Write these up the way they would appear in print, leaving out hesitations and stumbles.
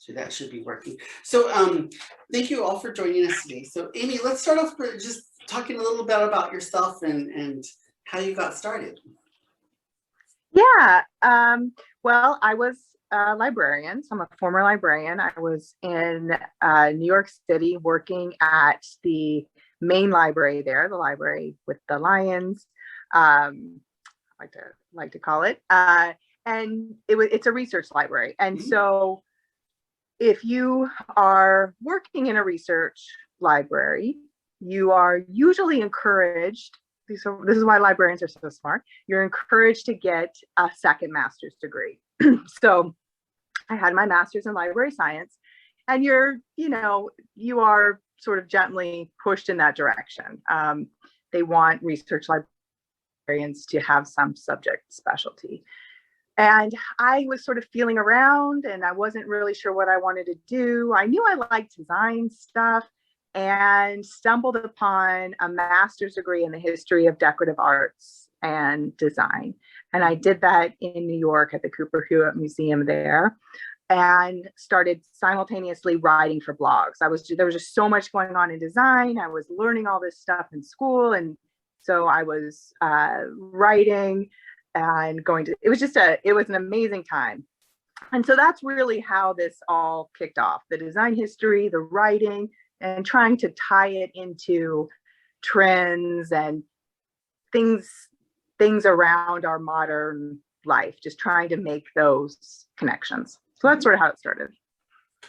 So that should be working. So thank you all for joining us today. So Amy, let's start off with just talking a little bit about yourself and how you got started. Yeah, well, I was a librarian, so I'm a former librarian. I was in New York City working at the main library there, the library with the lions, I like to call it. And it's a research library. And so if you are working in a research library, you are usually encouraged. So this is why librarians are so smart. You're encouraged to get a second master's degree. So I had my master's in library science, and you are sort of gently pushed in that direction. They want research librarians to have some subject specialty. And I was sort of feeling around and I wasn't really sure what I wanted to do. I knew I liked design stuff, and stumbled upon a master's degree in the history of decorative arts and design. And I did that in New York at the Cooper Hewitt Museum there, and started simultaneously writing for blogs. There was just so much going on in design. I was learning all this stuff in school. And so I was writing and it was an amazing time. And so that's really how this all kicked off: the design history, the writing, and trying to tie it into trends and things around our modern life, just trying to make those connections. So that's sort of how it started.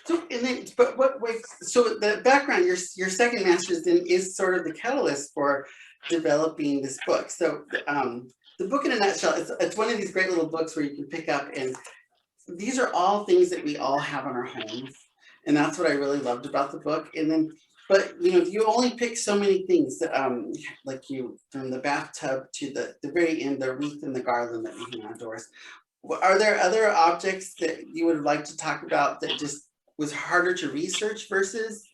So, and then, so the background, your second master's then is sort of the catalyst for developing this book. So the book in a nutshell, it's one of these great little books where you can pick up, and these are all things that we all have in our homes. And that's what I really loved about the book. And then, but you only pick so many things that, like from the bathtub to the very end, the wreath and the garland that we hang outdoors. Are there other objects that you would like to talk about that just was harder to research versus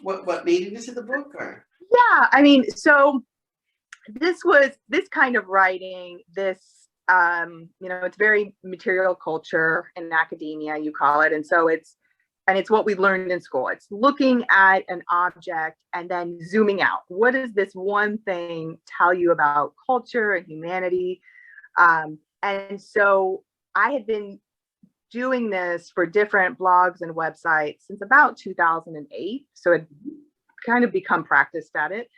what made it into the book? Or yeah, I mean, so this kind of writing, it's very material culture in academia, you call it. And so it's what we learned in school. It's looking at an object and then zooming out. What does this one thing tell you about culture and humanity? And so I had been doing this for different blogs and websites since about 2008. So it kind of become practiced at it.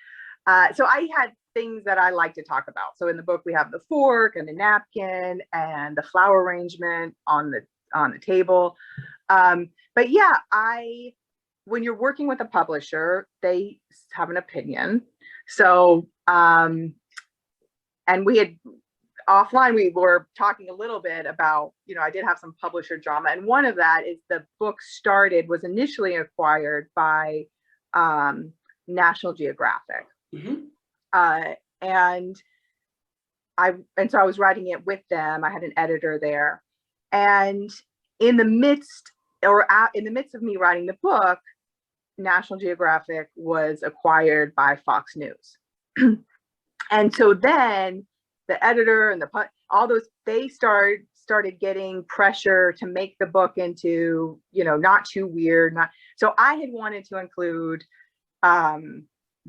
So I had things that I like to talk about. So in the book, we have the fork and the napkin and the flower arrangement on the table. But yeah, when you're working with a publisher, they have an opinion. So, and we had offline, we were talking a little bit about, I did have some publisher drama. And one of that is the book was initially acquired by National Geographic. And so I was writing it with them. I had an editor there. And in the midst of me writing the book, National Geographic was acquired by Fox News. And so then the editor and they started getting pressure to make the book into, not too weird. So I had wanted to include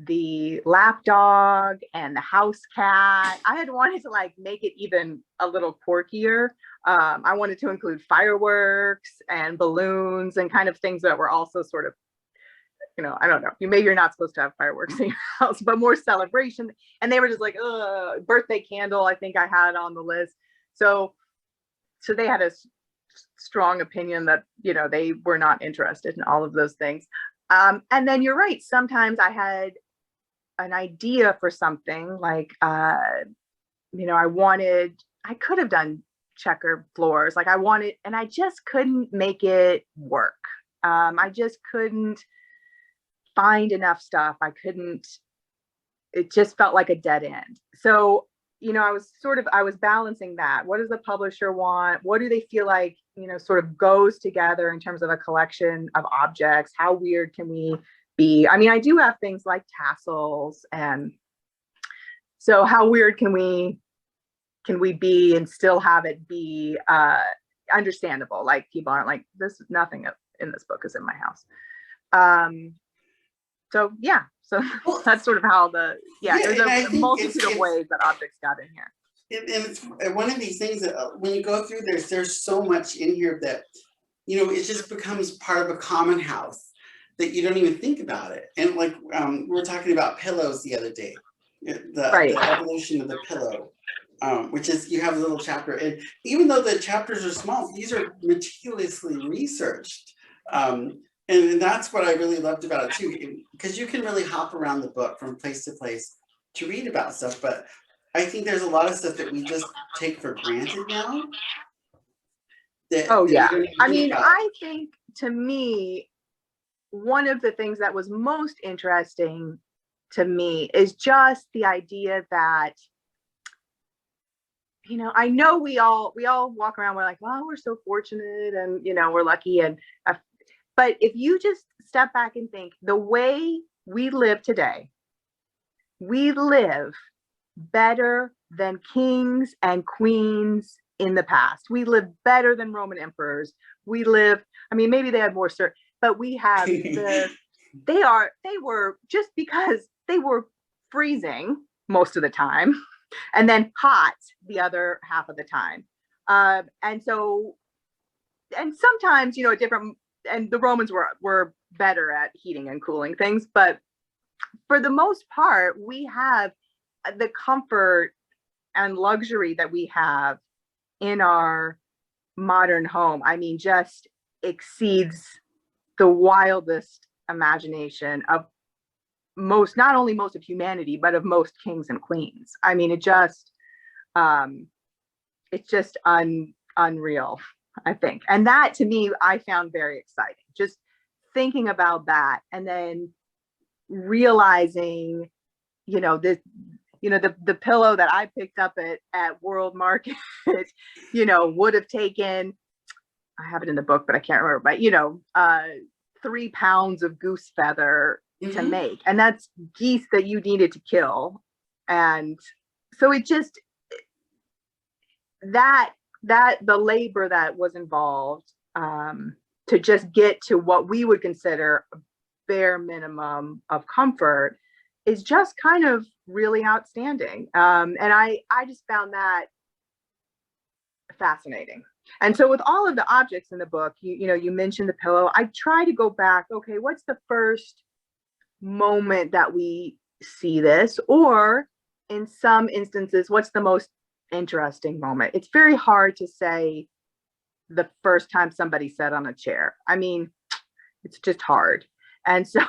the lap dog and the house cat. I had wanted to make it even a little quirkier. I wanted to include fireworks and balloons and kind of things that were also sort of, I don't know, maybe you're not supposed to have fireworks in your house, but more celebration. And they were just like, birthday candle, I think I had on the list. So they had a strong opinion that, they were not interested in all of those things. And then you're right. Sometimes I had an idea for something like, I could have done checker floors. And I just couldn't make it work. I just couldn't find enough stuff. It just felt like a dead end. So, I was balancing that. What does the publisher want? What do they feel like, sort of goes together in terms of a collection of objects? How weird can we be? I mean, I do have things like tassels, and so how weird can we be and still have it be understandable. Like people aren't like, this is nothing in this book is in my house. So yeah, so Well, that's sort of how there's and I a think multitude of ways that objects got in here. and it's one of these things that when you go through there's so much in here that, it just becomes part of a common house that you don't even think about it. And like we were talking about pillows the other day, the evolution of the pillow, which is, you have a little chapter, and even though the chapters are small, these are meticulously researched. And that's what I really loved about it too, because you can really hop around the book from place to place to read about stuff. But I think there's a lot of stuff that we just take for granted now. I mean, I think, to me, one of the things that was most interesting to me is just the idea that, I know we all walk around, we're like, well, we're so fortunate and, we're lucky. But if you just step back and think, the way we live today, we live better than kings and queens in the past. We live better than Roman emperors. We live, I mean, maybe they had more, but we have they were, just because they were freezing most of the time and then hot the other half of the time. And sometimes, and the Romans were better at heating and cooling things, but for the most part, we have the comfort and luxury that we have in our modern home. I mean, just exceeds the wildest imagination of not only most of humanity, but of most kings and queens. I mean, it's just unreal, I think. And that, to me, I found very exciting. Just thinking about that, and then realizing, the pillow that I picked up at World Market, would have taken, I have it in the book, but I can't remember, but 3 pounds of goose feather to make. And that's geese that you needed to kill. And so it just, that the labor that was involved to just get to what we would consider a bare minimum of comfort is just kind of really outstanding. And I just found that fascinating. And so with all of the objects in the book, you mentioned the pillow. I try to go back, okay, what's the first moment that we see this? Or in some instances, what's the most interesting moment? It's very hard to say the first time somebody sat on a chair. I mean, it's just hard. And so,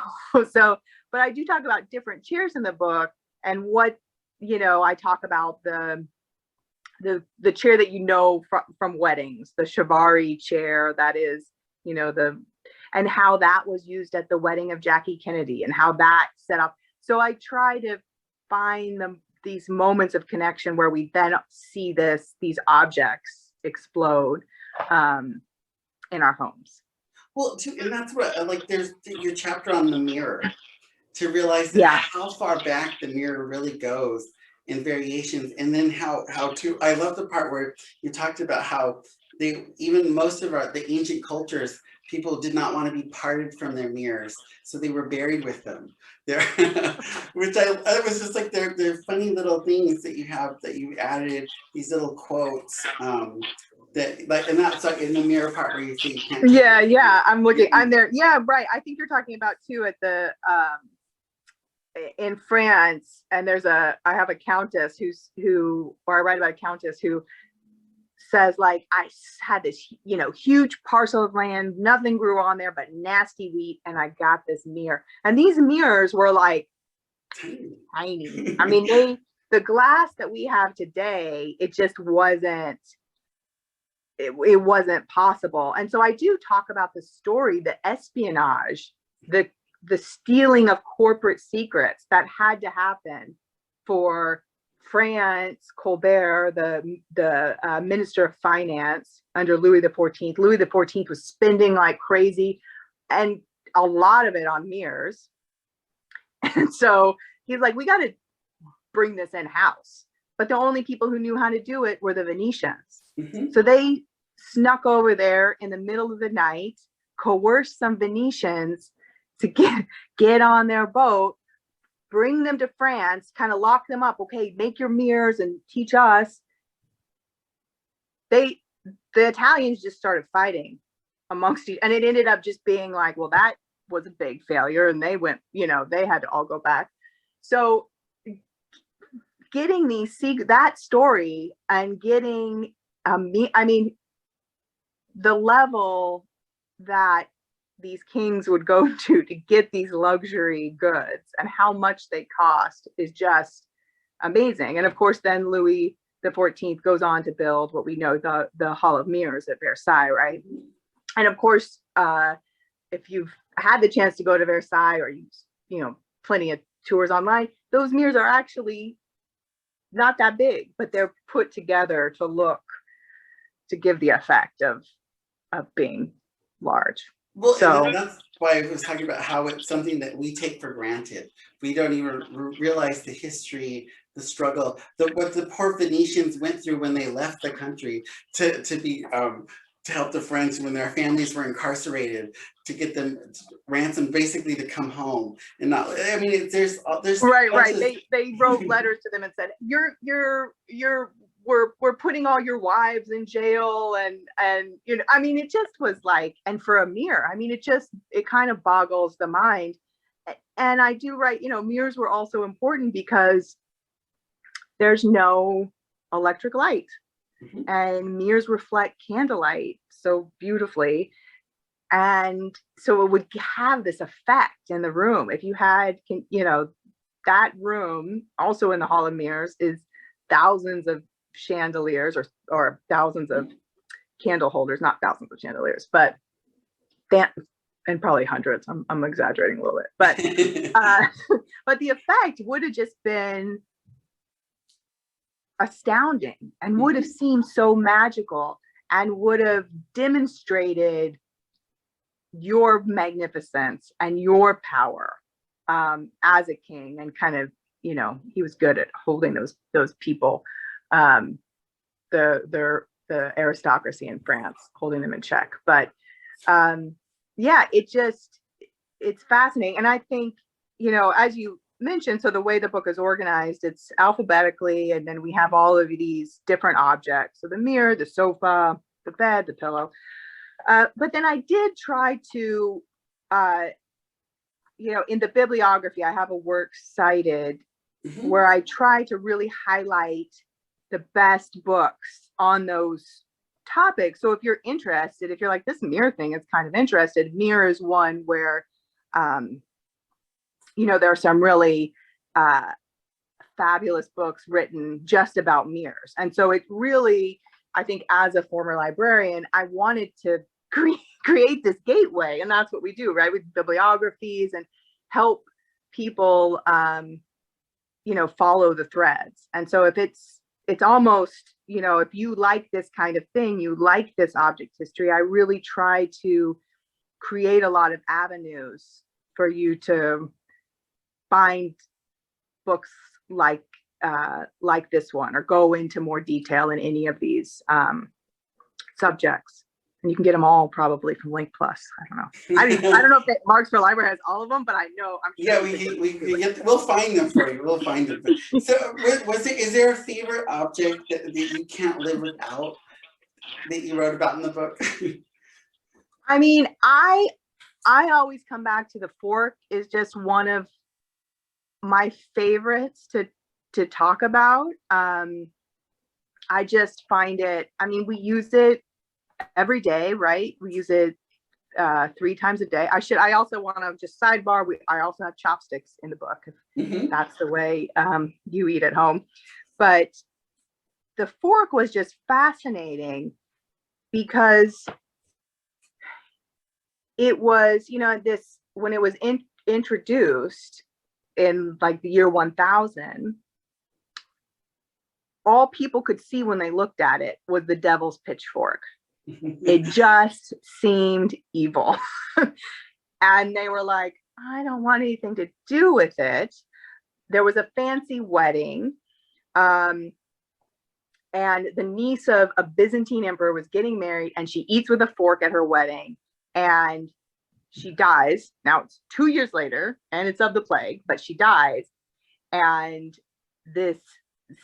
but I do talk about different chairs in the book, and what, I talk about the chair that from weddings, the Chiavari chair that is, and how that was used at the wedding of Jackie Kennedy, and how that set up. So I try to find these moments of connection where we then see these objects explode in our homes. Well, and that's what, like, there's your chapter on the mirror, to realize that how far back the mirror really goes in variations. And then how I love the part where you talked about how even most of the ancient cultures, people did not want to be parted from their mirrors, so they were buried with them. Which I was just like, they're funny little things that you have, that you added, these little quotes. That, like, and that's like in the mirror part where you see you can't. I'm looking. I'm there. Yeah, right. I think you're talking about too at the in France, and I have a countess or I write about a countess who says, like, I had this, huge parcel of land, nothing grew on there but nasty wheat, and I got this mirror. And these mirrors were like tiny. I mean, the glass that we have today, it just wasn't. It wasn't possible. And so I do talk about the story, the espionage, the stealing of corporate secrets that had to happen for France. Colbert, the Minister of Finance under Louis XIV. Louis XIV was spending like crazy, and a lot of it on mirrors. And so he's like, we got to bring this in house. But the only people who knew how to do it were the Venetians. So they snuck over there in the middle of the night, coerced some Venetians to get on their boat, bring them to France, kind of lock them up. Okay, make your mirrors and teach us. The Italians just started fighting amongst each, and it ended up just being like, well, that was a big failure, and they went, they had to all go back. So getting that story and getting the level that these kings would go to get these luxury goods and how much they cost is just amazing. And of course, then Louis the 14th goes on to build what we know, the Hall of Mirrors at Versailles, right? And of course, if you've had the chance to go to Versailles, or plenty of tours online, those mirrors are actually not that big, but they're put together to give the effect of being large. Well, so that's why I was talking about how it's something that we take for granted. We don't even realize the history, the struggle, what the poor Venetians went through when they left the country to help the French when their families were incarcerated, to get them ransomed, basically to come home and not. I mean, there's right. They wrote letters to them and said, we're putting all your wives in jail, and I mean, it just was like, and for a mirror, I mean, it kind of boggles the mind. And I do write, mirrors were also important because there's no electric light, and mirrors reflect candlelight so beautifully. And so it would have this effect in the room. If you had, that room also in the Hall of Mirrors is thousands of chandeliers or thousands of candle holders, not thousands of chandeliers, but and probably hundreds. I'm exaggerating a little bit, but but the effect would have just been astounding and would have seemed so magical and would have demonstrated your magnificence and your power as a king, and kind of, he was good at holding those people, the aristocracy in France, holding them in check. But yeah, it's fascinating. And I think, as you mentioned, so the way the book is organized, it's alphabetically, and then we have all of these different objects. So the mirror, the sofa, the bed, the pillow. But then I did try to, in the bibliography, I have a work cited where I try to really highlight the best books on those topics. So if you're interested, if you're like, this mirror thing is kind of interested, Mirror is one where, there are some really fabulous books written just about mirrors. And so it really, I think, as a former librarian, I wanted to create this gateway, and that's what we do, right, with bibliographies, and help people follow the threads. And so if it's almost, if you like this kind of thing, you like this object history, I really try to create a lot of avenues for you to find books like this one, or go into more detail in any of these subjects. And you can get them all probably from Link Plus. I don't know. I don't know if Larkspur Library has all of them, but I know. I'm sure we'll find them for you. We'll find them. So, is there a favorite object that you can't live without that you wrote about in the book? I mean, I always come back to the fork. Is just one of my favorites to talk about. I just find it. I mean, we use it every day, right? We use it 3 times a day. I also want to just sidebar, I also have chopsticks in the book, if that's the way you eat at home. But the fork was just fascinating because it was, when it was introduced in like the year 1000, all people could see when they looked at it was the devil's pitchfork. It just seemed evil. And they were like, I don't want anything to do with it. There was a fancy wedding. and the niece of a Byzantine emperor was getting married, and she eats with a fork at her wedding, and she dies. Now it's 2 years later, and it's of the plague, but she dies. And this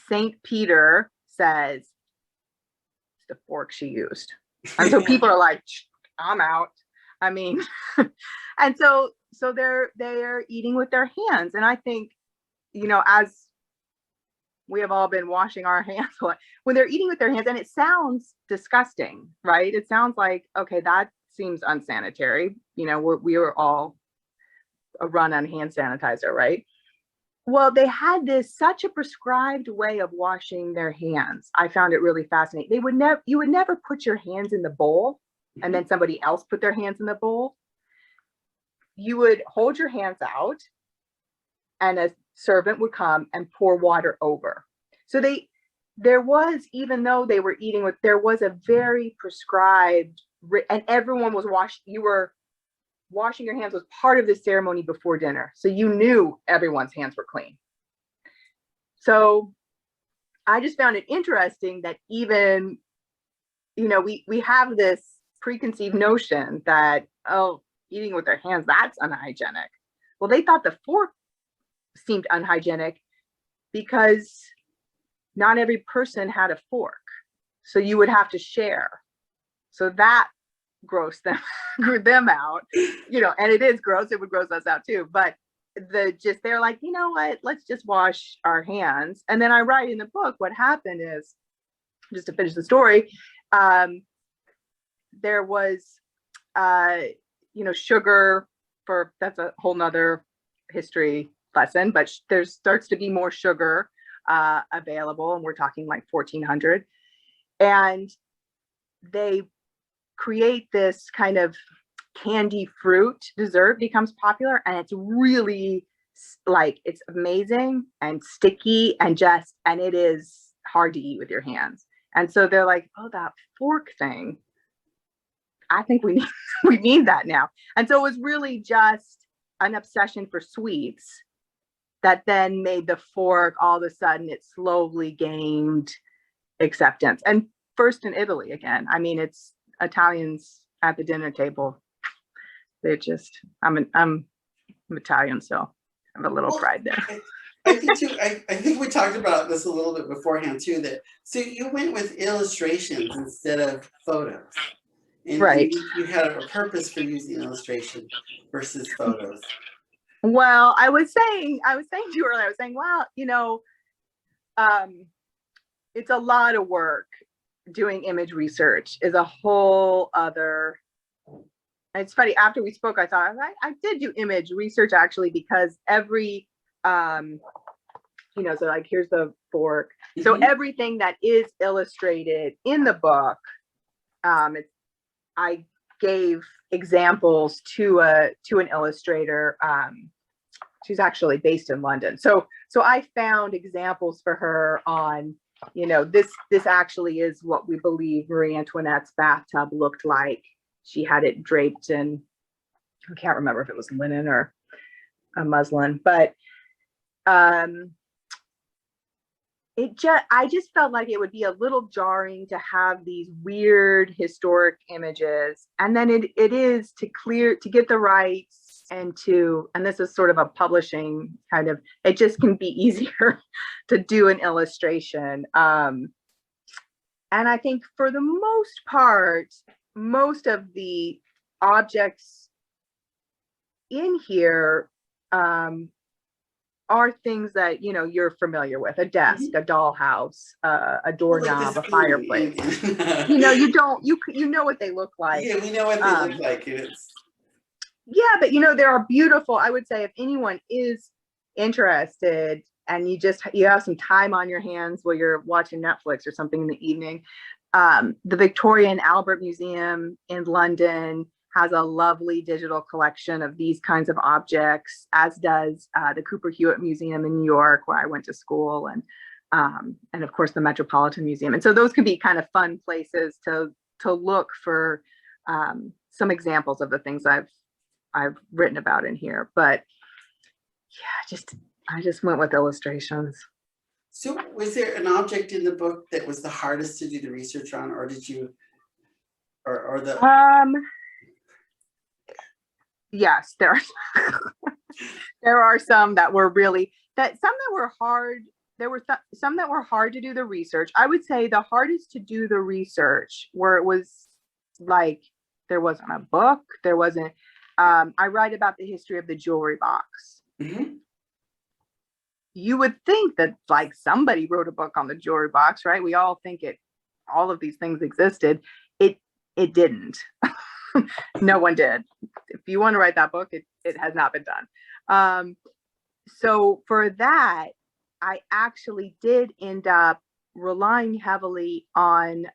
Saint Peter says it's the fork she used. And so people are like, I'm out. I mean, and so they're eating with their hands. And I think, as we have all been washing our hands when they're eating with their hands, and it sounds disgusting, right? It sounds like, okay, that seems unsanitary. We were all a run on hand sanitizer, right? Well, they had such a prescribed way of washing their hands. I found it really fascinating. You would never put your hands in the bowl and then somebody else put their hands in the bowl. You would hold your hands out, and a servant would come and pour water over. So there was, even though they were eating there was a very prescribed, and everyone was you were washing your hands was part of the ceremony before dinner. So you knew everyone's hands were clean. So I just found it interesting that even, we have this preconceived notion that, eating with their hands, that's unhygienic. Well, they thought the fork seemed unhygienic because not every person had a fork. So you would have to share. So that grossed them out, and it is gross. It would gross us out too. But they're like, you know what, let's just wash our hands. And then I write in the book, what happened is, just to finish the story, there was, sugar that's a whole nother history lesson, but there starts to be more sugar available, and we're talking like 1400. And they create this kind of candy fruit dessert, becomes popular, and it's really it's amazing and sticky and it is hard to eat with your hands. And so they're like, oh, that fork thing, I think we need that now. And so it was really just an obsession for sweets that then made the fork, all of a sudden it slowly gained acceptance. And first in Italy again. I mean, it's Italians at the dinner table. They're just, I'm Italian, so I have a little pride there. I think too, I think we talked about this a little bit beforehand too, so you went with illustrations instead of photos. And, right. And you had a purpose for using illustration versus photos. Well, I was saying to you earlier, well, it's a lot of work. Doing image research is a whole other. It's funny, after we spoke, I thought I did do image research actually, because every, so like, here's the fork. Mm-hmm. So everything that is illustrated in the book, I gave examples to an illustrator. She's actually based in London. So I found examples for her on, this actually is what we believe Marie Antoinette's bathtub looked like. She had it draped in, I can't remember if it was linen or a muslin, but I just felt like it would be a little jarring to have these weird historic images, and then it is to get the rights, and this is sort of a publishing kind of, it just can be easier to do an illustration. And I think for the most part, most of the objects in here are things that you're familiar with: a desk, mm-hmm. a dollhouse, a doorknob, a fireplace. You know what they look like. Yeah, we know what they look like. Yeah, but there are beautiful. I would say if anyone is interested and you have some time on your hands while you're watching Netflix or something in the evening, the Victoria and Albert Museum in London has a lovely digital collection of these kinds of objects, as does the Cooper Hewitt Museum in New York, where I went to school, and of course the Metropolitan Museum. And so those could be kind of fun places to look for some examples of the things I've written about in here. But yeah, I just went with illustrations. So was there an object in the book that was the hardest to do the research on, or did you, or the? Yes, there are there are some that were really some that were hard. There were some that were hard to do the research. I would say the hardest to do the research where it was like there wasn't a book, there wasn't. I write about the history of the jewelry box. Mm-hmm. You would think that like somebody wrote a book on the jewelry box, right? We all think all of these things existed. It didn't. No one did. If you want to write that book, it has not been done. So for that, I actually did end up relying heavily on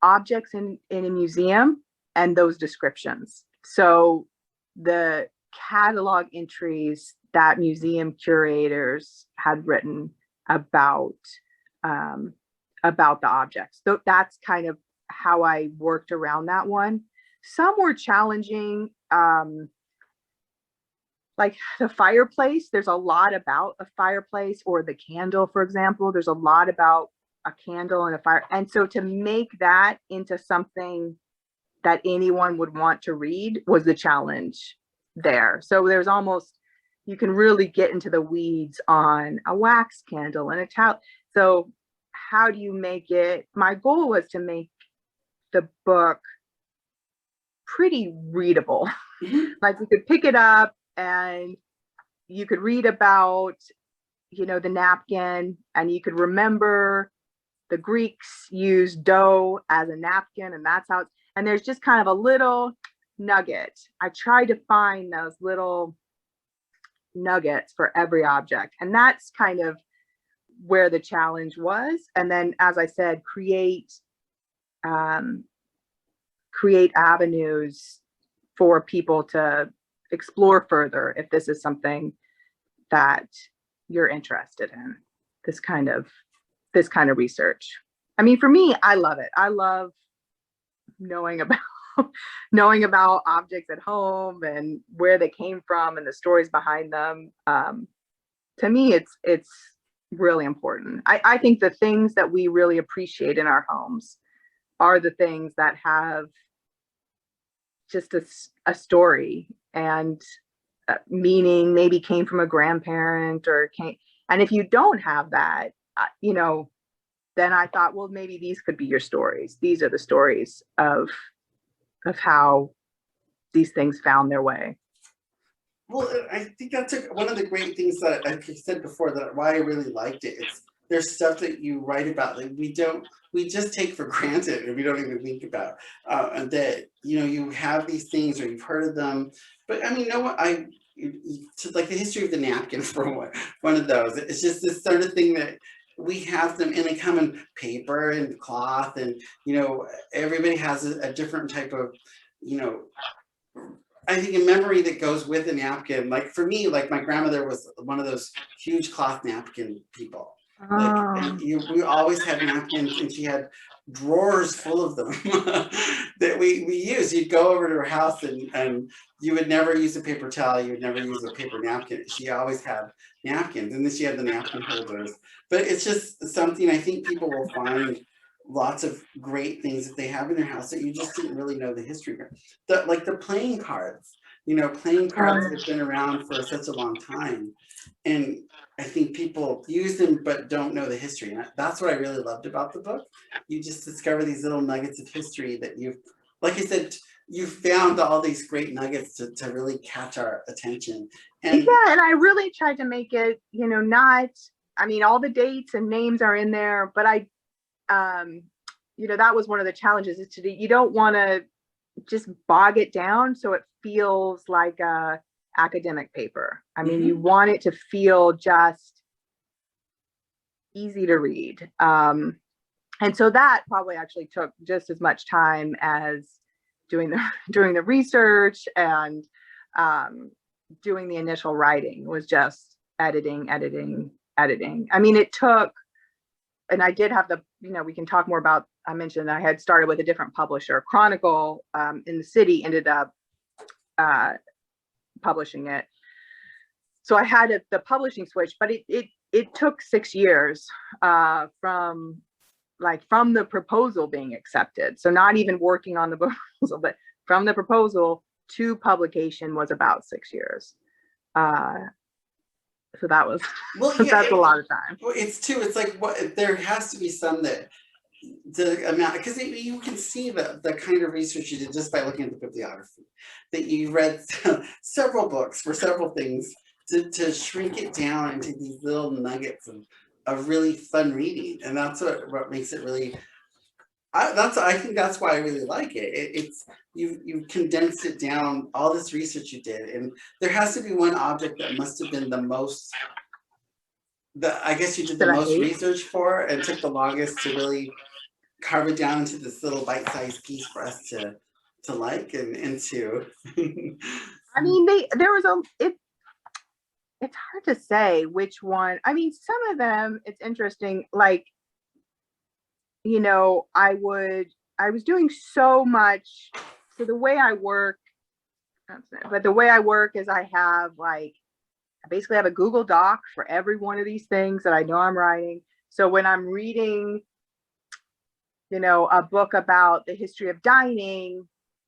objects in a museum and those descriptions. So the catalog entries that museum curators had written about the objects. So that's kind of how I worked around that one. Some were challenging, like the fireplace. There's a lot about a fireplace, or the candle, for example. There's a lot about a candle and a fire. And so to make that into something that anyone would want to read was the challenge there. So there's almost, you can really get into the weeds on a wax candle and a towel. So how do you make it? My goal was to make the book pretty readable. Mm-hmm. Like you could pick it up and you could read about, the napkin, and you could remember the Greeks used dough as a napkin, and that's how and there's just kind of a little nugget. I tried to find those little nuggets for every object, and that's kind of where the challenge was. And then, as I said, create avenues for people to explore further if this is something that you're interested in, this kind of research. I mean, for me, I love it. I love knowing about objects at home and where they came from and the stories behind them. To me, it's really important. I think the things that we really appreciate in our homes are the things that have just a story and meaning, maybe came from a grandparent and if you don't have that, then I thought, well, maybe these could be your stories. These are the stories of how these things found their way. Well, I think that's one of the great things that, like you said before, that why I really liked it. There's stuff that you write about that we just take for granted and we don't even think about. And that, you have these things or you've heard of them. But I mean, like the history of the napkin for one of those. It's just this sort of thing that we have them, and they come in paper and cloth, and everybody has a different type of, I think, a memory that goes with a napkin. Like for me, like my grandmother was one of those huge cloth napkin people. Like we always had napkins, and she had drawers full of them that we used. You'd go over to her house and you would never use a paper towel, you would never use a paper napkin. She always had napkins, and then she had the napkin holders. But it's just something I think people will find lots of great things that they have in their house that you just didn't really know the history of. Like the playing cards, playing cards have been around for such a long time. And I think people use them but don't know the history. And that's what I really loved about the book. You just discover these little nuggets of history that like I said, you found all these great nuggets to really catch our attention. And I really tried to make it, not, I mean, all the dates and names are in there, but that was one of the challenges, is you don't want to just bog it down so it feels like a academic paper. I mean, you want it to feel just easy to read. And so that probably actually took just as much time as doing the research and doing the initial writing. Was just editing. I mean, it took, and I did have we can talk more about, I mentioned I had started with a different publisher. Chronicle in the city ended up publishing it. So I had the publishing switch, but it it took 6 years from the proposal being accepted. So not even working on the proposal, but from the proposal to publication was about 6 years. So that was, that's a lot of time. Well, it's like, what, there has to be some that the amount, because you can see the kind of research you did just by looking at the bibliography, that you read several books for several things to shrink it down into these little nuggets of really fun reading. And that's what makes it really, I think that's why I really like it. It's you condensed it down, all this research you did, and there has to be one object that must have been the most, I guess you did the most research for and took the longest to really carve it down into this little bite-sized piece for us to like and to. I mean, it's hard to say which one. I mean, some of them, it's interesting, like, you know, I was doing so much. So the way I work, is I have I basically have a Google Doc for every one of these things that I know I'm writing. So when I'm reading, you know, a book about the history of dining,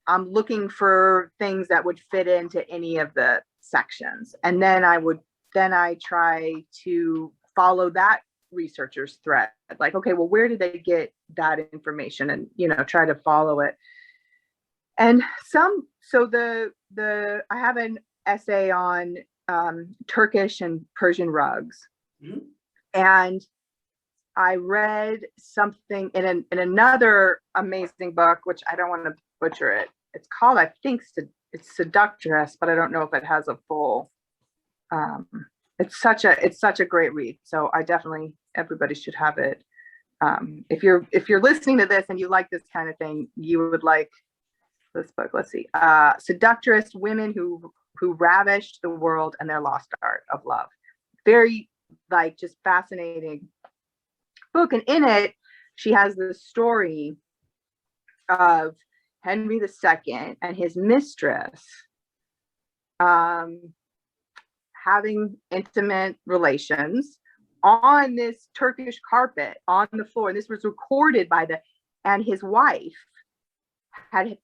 I'm looking for things that would fit into any of the sections. And then I try to follow that researcher's thread. Like, okay, well, where did they get that information? And, you know, try to follow it. And I have an essay on Turkish and Persian rugs. Mm-hmm. And I read something in another amazing book, which I don't want to butcher it. It's called, I think it's Seductress, but I don't know if it has a full, it's such a great read. So everybody should have it. If you're listening to this and you like this kind of thing, you would like this book. Let's see. Seductress: Women Who Ravished the World and Their Lost Art of Love. Very just fascinating book. And in it, she has the story of Henry II and his mistress having intimate relations on this Turkish carpet on the floor. And this was recorded and his wife had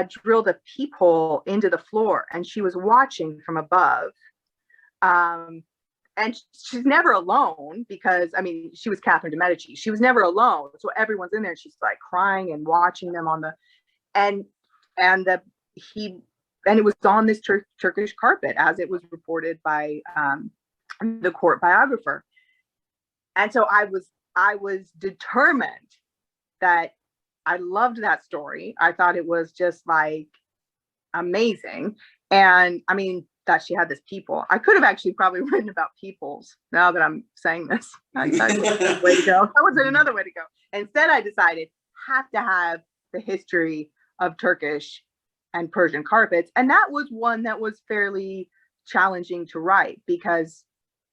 drilled a peephole into the floor and she was watching from above. And she's never alone because, I mean, she was Catherine de Medici. She was never alone. So everyone's in there and she's like crying and watching them and it was on this Turkish carpet as it was reported by the court biographer. And so I was determined that I loved that story. I thought it was just amazing. And I mean, that she had this people. I could have actually probably written about peoples now that I'm saying this. That was way to go. That wasn't another way to go. Instead, I decided have to have the history of Turkish and Persian carpets. And that was one that was fairly challenging to write because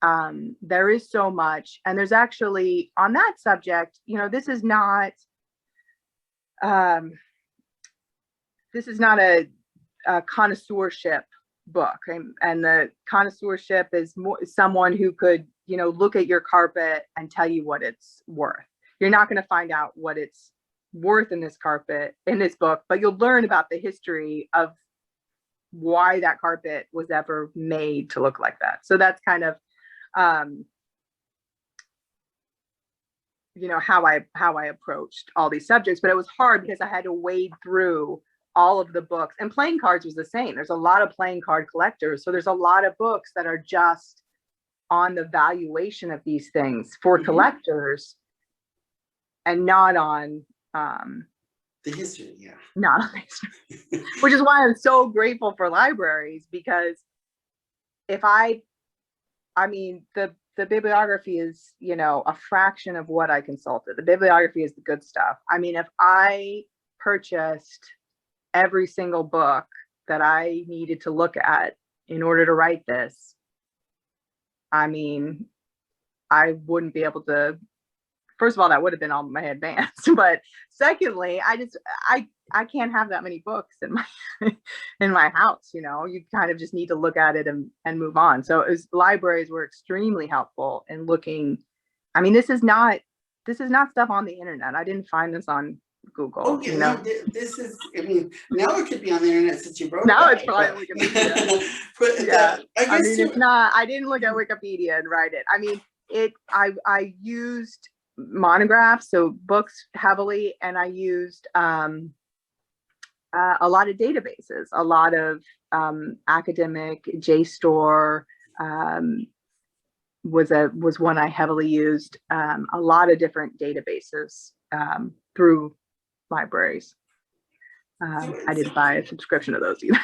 there is so much. And there's actually, on that subject, you know, this is not a connoisseurship book, and the connoisseurship is someone who could, you know, look at your carpet and tell you what it's worth. You're not going to find out what it's worth in this book, but you'll learn about the history of why that carpet was ever made to look like that. So that's kind of you know, how I approached all these subjects. But it was hard because I had to wade through all of the books, and playing cards was the same. There's a lot of playing card collectors, so there's a lot of books that are just on the valuation of these things for collectors and not on the history. Yeah, not on the history. Which is why I'm so grateful for libraries, because I mean the bibliography is, you know, a fraction of what I consulted. The bibliography is the good stuff. I mean, if I purchased every single book that I needed to look at in order to write this, I mean, I wouldn't be able to first of all, that would have been on my advance. But secondly, I can't have that many books in my in my house. You know, you kind of just need to look at it and move on. So libraries were extremely helpful in looking. I mean, this is not stuff on the internet. I didn't find this on Google. Oh, yeah, you know, no, this is, I mean, now it could be on the internet since you wrote now about it's it, probably Wikipedia. but Yeah, I I guess mean, it's not. I didn't look at Wikipedia and write it. I mean, I used monographs, so books heavily, and I used a lot of databases, a lot of academic. JSTOR was one I heavily used. A lot of different databases through libraries. I didn't buy a subscription to those either.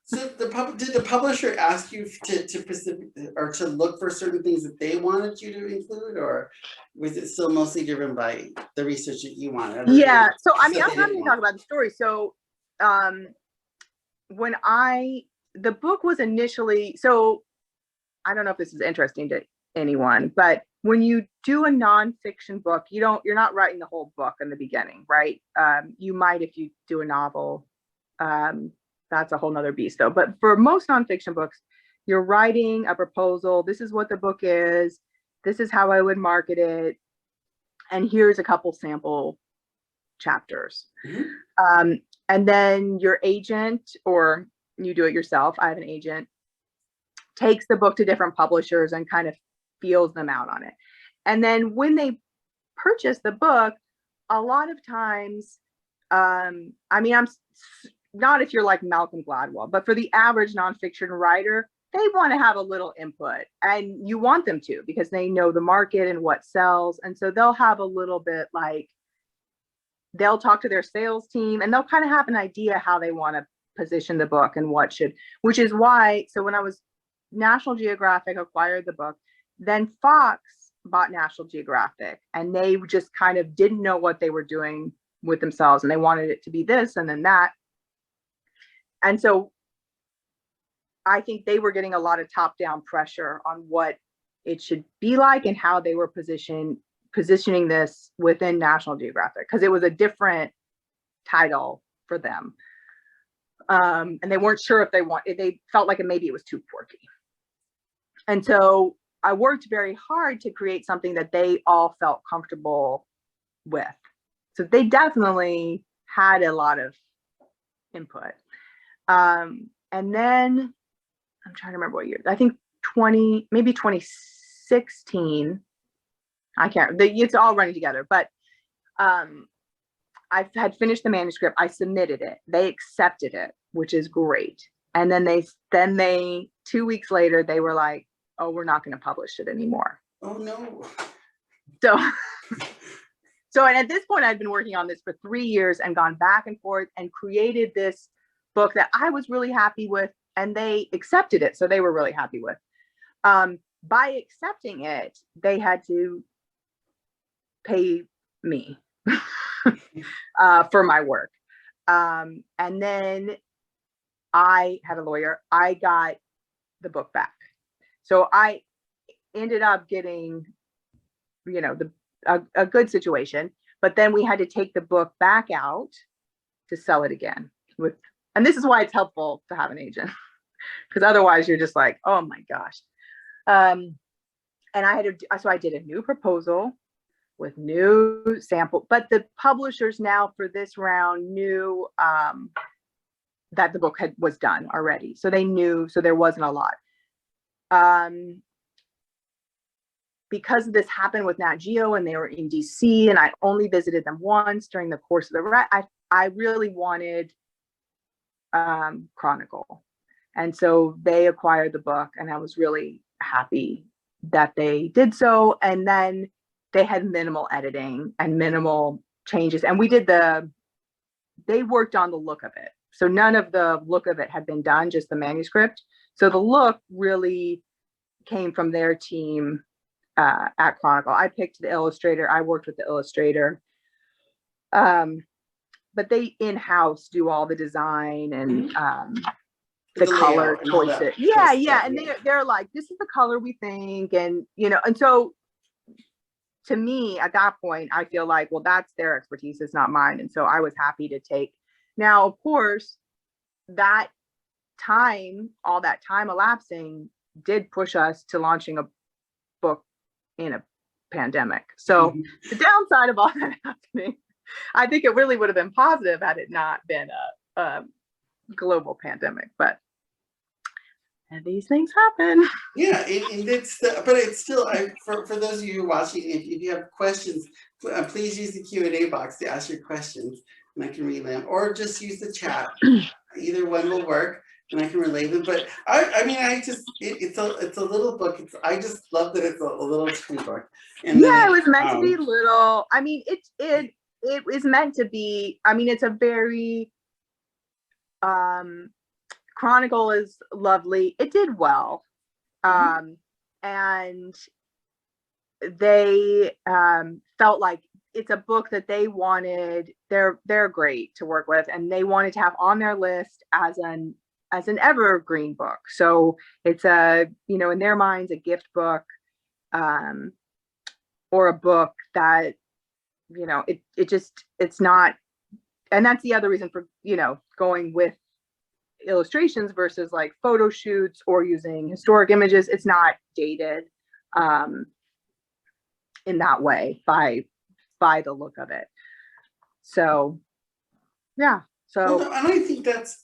So did the publisher ask you to look for certain things that they wanted you to include, or was it still mostly driven by the research that you wanted? Yeah. So I mean, I'm happy to talk about the story. So when the book was initially, so I don't know if this is interesting to anyone, but when you do a nonfiction book, you're not writing the whole book in the beginning, right? You might if you do a novel. That's a whole nother beast though. But for most nonfiction books, you're writing a proposal. This is what the book is. This is how I would market it. And here's a couple sample chapters. Mm-hmm. And then your agent, or you do it yourself, I have an agent, takes the book to different publishers and kind of feels them out on it. And then when they purchase the book, a lot of times, I mean, I'm not if you're like Malcolm Gladwell, but for the average nonfiction writer, they want to have a little input, and you want them to, because they know the market and what sells. And so they'll have a little bit, like, they'll talk to their sales team and they'll kind of have an idea how they want to position the book and which is why, so when National Geographic acquired the book, then Fox bought National Geographic, and they just kind of didn't know what they were doing with themselves, and they wanted it to be this and then that. And so I think they were getting a lot of top-down pressure on what it should be like and how they were positioning this within National Geographic, because it was a different title for them. And they weren't sure if they felt like maybe it was too quirky. And so I worked very hard to create something that they all felt comfortable with. So they definitely had a lot of input. And then I'm trying to remember what year. I think 2016. I can't. It's all running together. But I had finished the manuscript. I submitted it. They accepted it, which is great. And then they 2 weeks later, they were like, "Oh, we're not going to publish it anymore." Oh no. So and at this point, I'd been working on this for 3 years and gone back and forth and created this book that I was really happy with, and they accepted it. So they were really happy with. By accepting it, they had to pay me for my work. And then I had a lawyer. I got the book back. So I ended up getting, a good situation. But then we had to take the book back out to sell it again and this is why it's helpful to have an agent, because otherwise you're just like, oh my gosh. And so I did a new proposal with new sample, but the publishers now for this round knew that the book was done already. So they knew, so there wasn't a lot. Because this happened with Nat Geo and they were in DC and I only visited them once during the course of the I really wanted Chronicle. And so they acquired the book, and I was really happy that they did so. And then they had minimal editing and minimal changes. And they worked on the look of it. So none of the look of it had been done, just the manuscript. So the look really came from their team at Chronicle. I picked the illustrator. I worked with the illustrator. But they in-house do all the design and the color choices. Yeah. And they're like, this is the color we think. And, and so to me at that point, I feel like, well, that's their expertise, it's not mine. And so I was happy to take. Now, of course, that time, all that time elapsing did push us to launching a book in a pandemic. So the downside of all that happening, I think it really would have been positive had it not been a global pandemic, but these things happen. Yeah, and but it's still, for those of you watching, if you have questions, please use the Q&A box to ask your questions, and I can read them, or just use the chat. Either one will work, and I can relay them. But I mean, it's a little book. I just love that it's a little tiny book. And yeah, it was meant to be little. I mean, it is meant to be. I mean, it's a very Chronicle is lovely. It did well. And they felt like it's a book that they wanted. They're great to work with, and they wanted to have on their list as an evergreen book. So it's in their minds, a gift book, or a book that, it's not. And that's the other reason for, going with illustrations versus like photo shoots or using historic images. It's not dated in that way by the look of it. So yeah. So and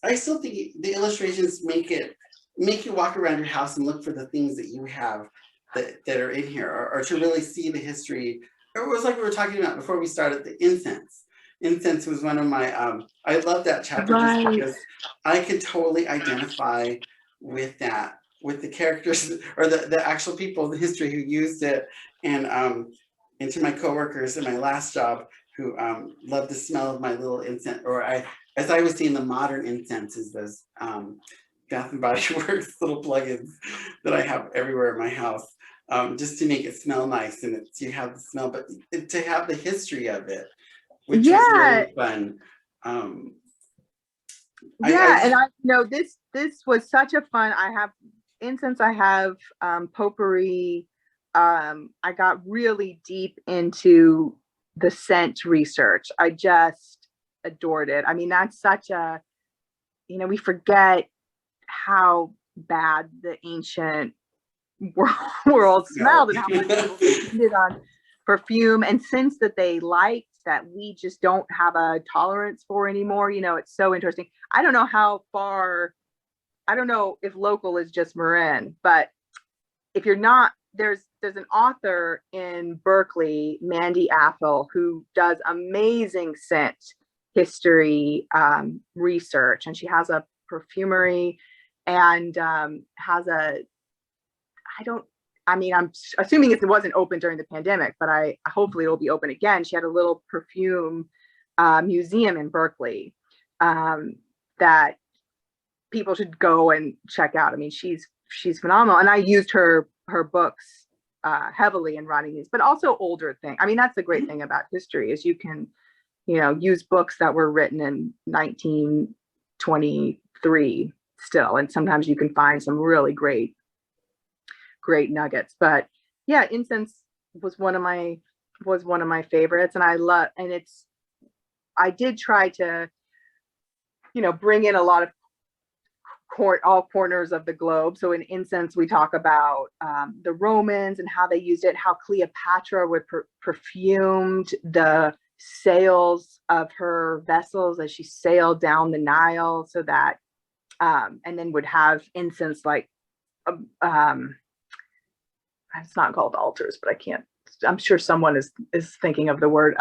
I still think the illustrations make you walk around your house and look for the things that you have that are in here, or to really see the history. It was like we were talking about before we started, the incense. Incense was one of my, I love that chapter just because I could totally identify with that, with the characters or the actual people of the history who used it, and to my coworkers in my last job who loved the smell of my little incense, or as I was seeing the modern incenses, those Bath and Body Works little plugins that I have everywhere in my house, just to make it smell nice, and you have the smell, but to have the history of it, which is really fun. And this was such a fun. I have incense, I have potpourri. I got really deep into the scent research. I just adored it. I mean, that's such a, we forget how bad the ancient world smelled and how much people depended on perfume and scents that they liked that we just don't have a tolerance for anymore. It's so interesting. I don't know if local is just Marin, but if you're not, there's an author in Berkeley, Mandy Athol, who does amazing scent history research, and she has a perfumery and has I'm assuming it wasn't open during the pandemic, but hopefully it'll be open again. She had a little perfume museum in Berkeley that people should go and check out. I mean, she's phenomenal, and I used her books heavily in writing these, but also older things. I mean, that's the great thing about history is you can, use books that were written in 1923 still, and sometimes you can find some really great nuggets. But yeah, incense was one of my favorites, and I did try to bring in a lot of all corners of the globe. So in incense we talk about the Romans and how they used it, how Cleopatra would perfumed the sails of her vessels as she sailed down the Nile, so that and then would have incense like it's not called altars, but I'm sure someone is thinking of the word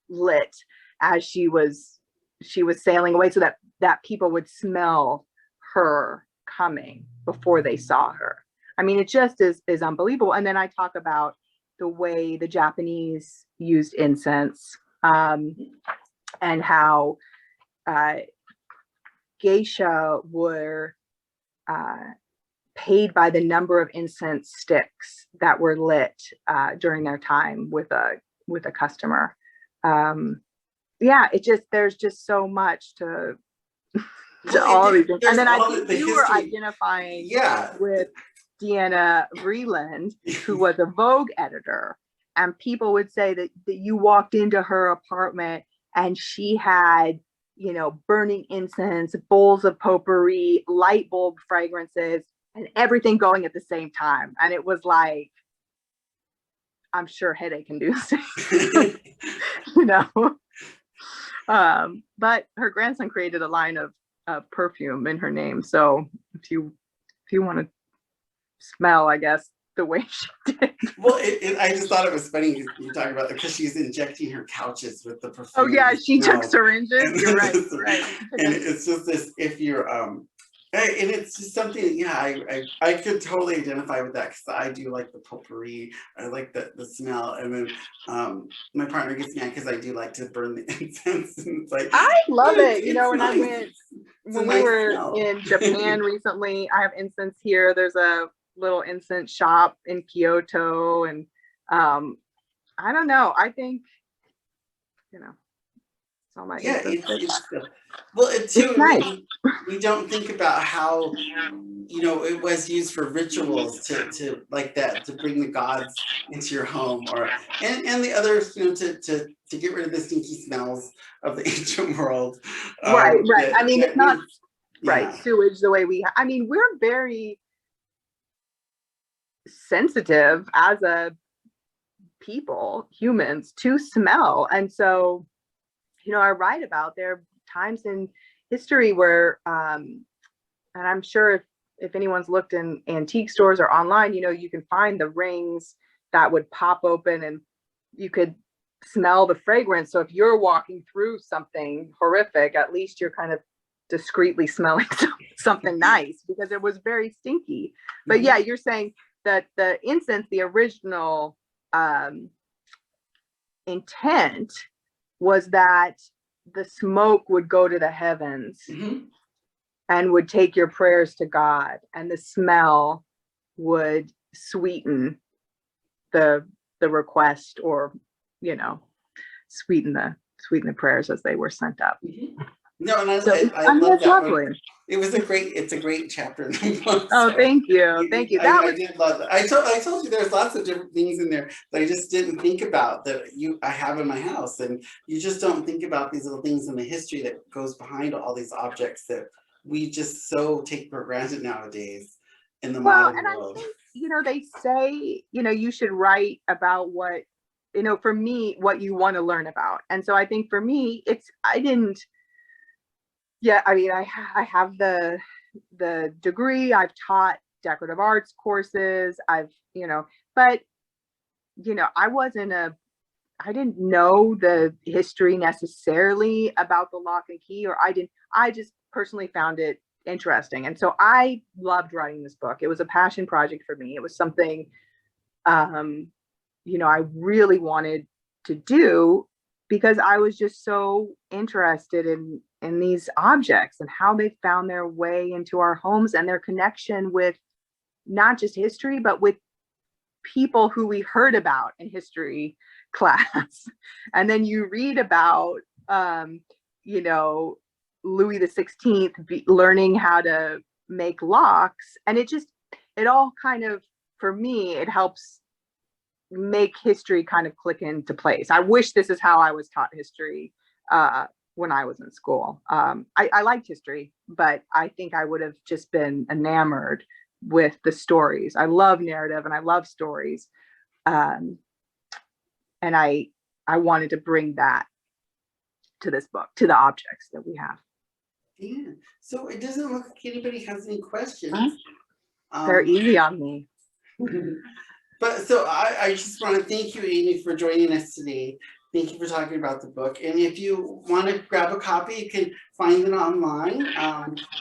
lit as she was sailing away, so that people would smell her coming before they saw her. I mean, it just is unbelievable. And then I talk about the way the Japanese used incense, and how geisha were paid by the number of incense sticks that were lit during their time with a customer. There's just so much to all these things. And then I think you were identifying with Deanna Vreeland, who was a Vogue editor, and people would say that you walked into her apartment and she had, burning incense, bowls of potpourri, light bulb fragrances, and everything going at the same time. And it was like, I'm sure headache inducing, but her grandson created a line of perfume in her name. So if you want to smell, I guess, the way she did. Well, I just thought it was funny you talking about it because she's injecting her couches with the perfume. Oh yeah, she took syringes. You're right, right. And it's just this, if you're and it's just something, yeah, I could totally identify with that because I do like the potpourri. I like the smell, and then my partner gets mad because I do like to burn the incense, and it's like I love it. When nice. I went when we were in Japan recently, I have incense here. There's a little incense shop in Kyoto, and I don't know. I think it's all my incense. Well, it's too nice. we don't think about how it was used for rituals to like that, to bring the gods into your home, or and the others, to get rid of the stinky smells of the ancient world. Right. I mean, it's not right sewage the way we're very sensitive as a people, humans, to smell, and so I write about there are times in history where and I'm sure if anyone's looked in antique stores or online, you can find the rings that would pop open and you could smell the fragrance. So if you're walking through something horrific, at least you're kind of discreetly smelling something nice, because it was very stinky. But yeah, you're saying that the incense, the original intent was that the smoke would go to the heavens and would take your prayers to God, and the smell would sweeten the request, or sweeten the prayers as they were sent up. No, and I love that lovely. One. It's a great chapter in the book. Oh, so thank you. I did love that. I told you there's lots of different things in there that I just didn't think about that I have in my house, and you just don't think about these little things in the history that goes behind all these objects that we just so take for granted nowadays in the modern world. I think, they say, you should write about what, for me, what you want to learn about. And so I think for me, I have the degree. I've taught decorative arts courses. But I didn't know the history necessarily about the lock and key, I just personally found it interesting. And so I loved writing this book. It was a passion project for me. It was something, I really wanted to do, because I was just so interested in these objects and how they found their way into our homes, and their connection with not just history, but with people who we heard about in history class. And then you read about, Louis the 16th learning how to make locks. And it all kind of, for me, it helps make history kind of click into place. I wish this is how I was taught history when I was in school. I liked history, but I think I would have just been enamored with the stories. I love narrative and I love stories. And I wanted to bring that to this book, to the objects that we have. Yeah. So it doesn't look like anybody has any questions. They're easy on me. But so I just want to thank you, Amy, for joining us today. Thank you for talking about the book. And if you want to grab a copy, you can find it online.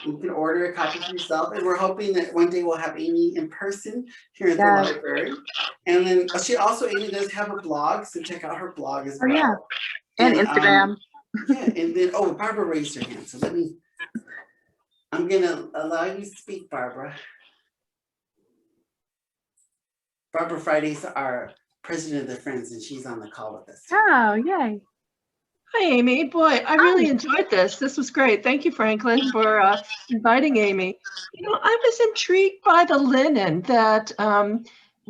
You can order a copy for yourself. And we're hoping that one day we'll have Amy in person here at the library. And then Amy does have a blog, so check out her blog as well. Yeah. And Instagram. And then, Barbara raised her hand. So I'm going to allow you to speak, Barbara. Barbara Friday's our president of the Friends, and she's on the call with us. Oh, yay. Hi, Amy. Boy, I really enjoyed this. This was great. Thank you, Franklin, for inviting Amy. You know, I was intrigued by the linen that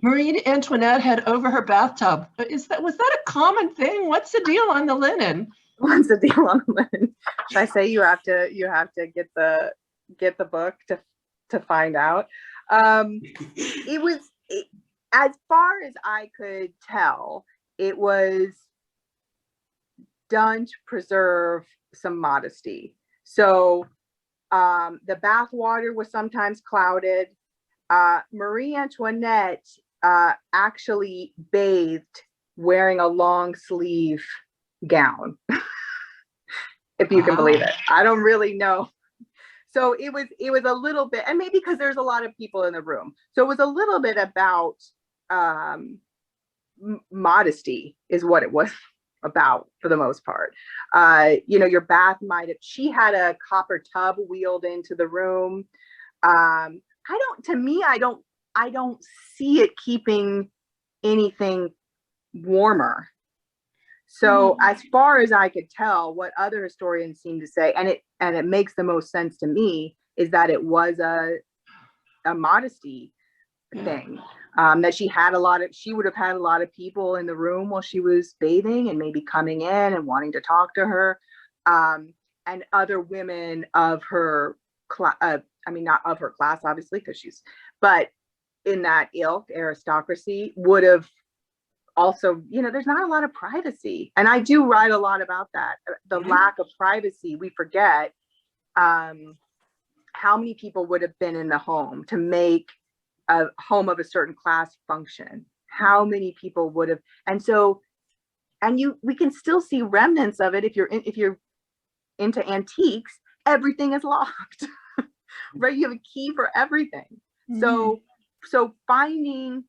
Marie Antoinette had over her bathtub. Was that a common thing? What's the deal on the linen? What's the deal on the linen? Should I say you have to get the book to find out? As far as I could tell, it was done to preserve some modesty. So the bath water was sometimes clouded. Marie Antoinette actually bathed wearing a long sleeve gown, if you can believe it. I don't really know. So it was a little bit, and maybe because there's a lot of people in the room, so it was a little bit about modesty is what it was about for the most part. You know, your bath she had a copper tub wheeled into the room. I don't see it keeping anything warmer. So as far as I could tell, what other historians seem to say, and it makes the most sense to me, is that it was a modesty thing. That she would have had a lot of people in the room while she was bathing and maybe coming in and wanting to talk to her. And other women of her class, I mean, not of her class, obviously, but in that ilk, aristocracy, would have also, you know, there's not a lot of privacy. And I do write a lot about that, the lack of privacy. We forget how many people would have been in the home to make a home of a certain class function. How many people would have, we can still see remnants of it if you're into antiques. Everything is locked, right? You have a key for everything. So finding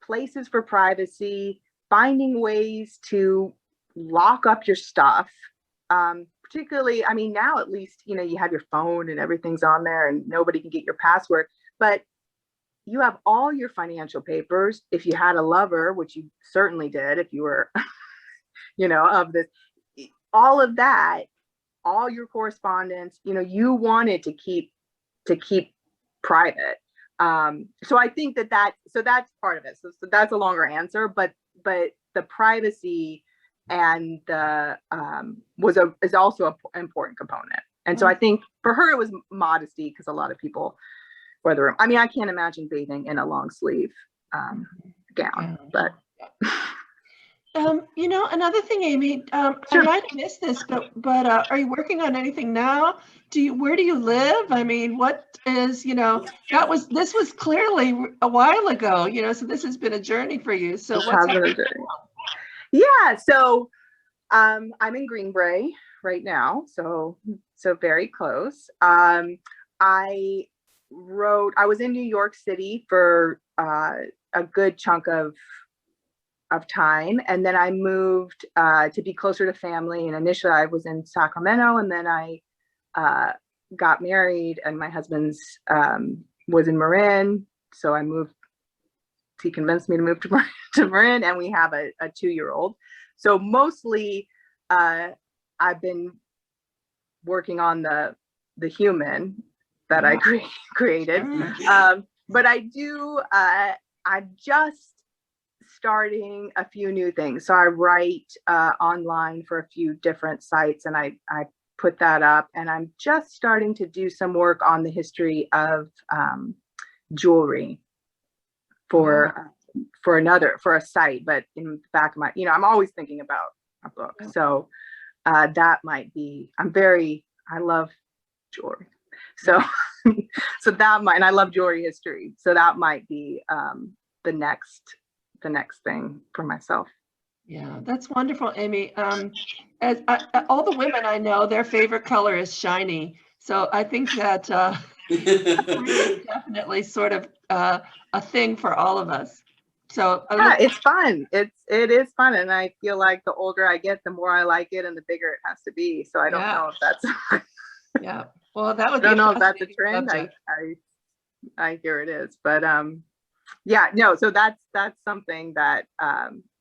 places for privacy, finding ways to lock up your stuff, particularly, I mean, now at least, you know, you have your phone and everything's on there and nobody can get your password, but you have all your financial papers. If you had a lover, which you certainly did, if you were, you know, of this, all of that, all your correspondence, you know, you wanted to keep private. So I think that's part of it. So that's a longer answer, but the privacy and the is also an important component. And so I think for her it was modesty, because a lot of people were in the room. I mean, I can't imagine bathing in a long sleeve gown, but. You know, another thing, Amy, Sure. I might have missed this, but are you working on anything now? Where do you live? I mean, what is, you know, this was clearly a while ago, you know, so this has been a journey for you. So what's happening? Yeah, so I'm in Greenbrae right now, so very close. I was in New York City for a good chunk of time, and then I moved to be closer to family. And initially I was in Sacramento, and then I got married, and my husband's was in Marin, so I moved. He convinced me to move to Marin, and we have a 2-year-old. So mostly I've been working on the human that I created, but I'm just starting a few new things. So I write online for a few different sites, and I put that up, and I'm just starting to do some work on the history of jewelry for a site. But in the back of my, you know, I'm always thinking about a book. So that might be, I love jewelry. So and I love jewelry history. So that might be the next thing for myself. Yeah, that's wonderful, Amy. All the women I know, their favorite color is shiny. So I think that definitely sort of a thing for all of us. So yeah, it's fun. It is fun, and I feel like the older I get, the more I like it, and the bigger it has to be. So I don't know if that's. Yeah. Well, that would. I don't know if that's a trend. I hear it is, but Yeah, no, so that's something that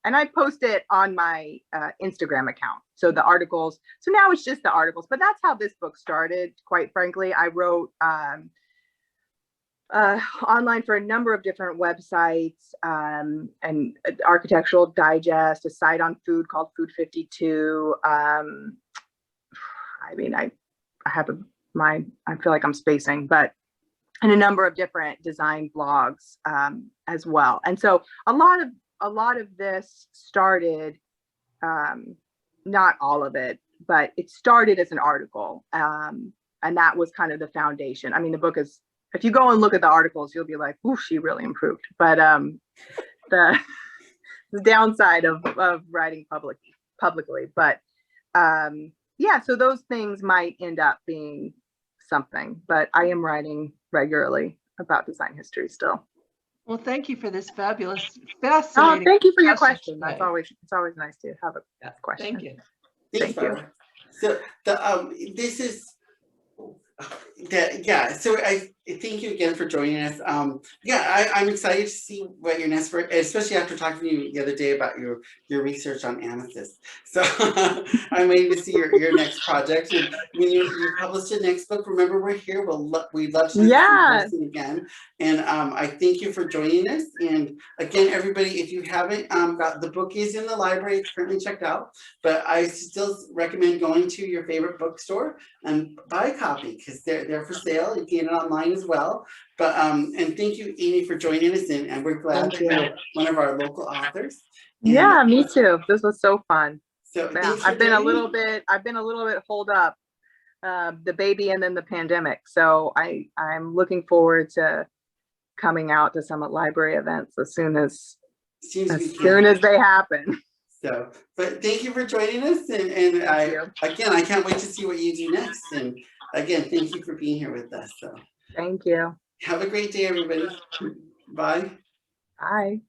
and I post it on my Instagram account. So the articles, so now it's just the articles, but that's how this book started, quite frankly. I wrote online for a number of different websites, and Architectural Digest, a site on food called Food 52. I mean, I have I feel like I'm spacing, but and a number of different design blogs as well. And so a lot of this started, not all of it, but it started as an article, and that was kind of the foundation. I mean, the book is, if you go and look at the articles, you'll be like, "Ooh, she really improved." But the downside of writing publicly, but yeah, so those things might end up being something, but I am writing regularly about design history still. Well, thank you for this fabulous, Oh, fascinating. thank you for your discussion question. That's today. it's always nice to have a question. Thank you. Thanks, Thank you. Barbara. So this is yeah. So I thank you again for joining us. Yeah, I'm excited to see what your next work, especially after talking to you the other day about your research on amethyst. So I'm waiting to see your next project. And when you publish your next book, remember we're here. We'd love to do this in person again. And I thank you for joining us. And again, everybody, if you haven't got the book, is in the library. It's currently checked out, but I still recommend going to your favorite bookstore and buy a copy because they're for sale. You can get it online as well. But and thank you, Amy, for joining us, and we're glad that you're one of our local authors. And, yeah, me too. This was so fun. So yeah, I've been a little bit holed up, the baby and then the pandemic. So I'm looking forward to coming out to some library events as soon as they happen. So, but thank you for joining us, and I can't wait to see what you do next. And again, thank you for being here with us. So thank you. Have a great day, everybody. Bye. Bye.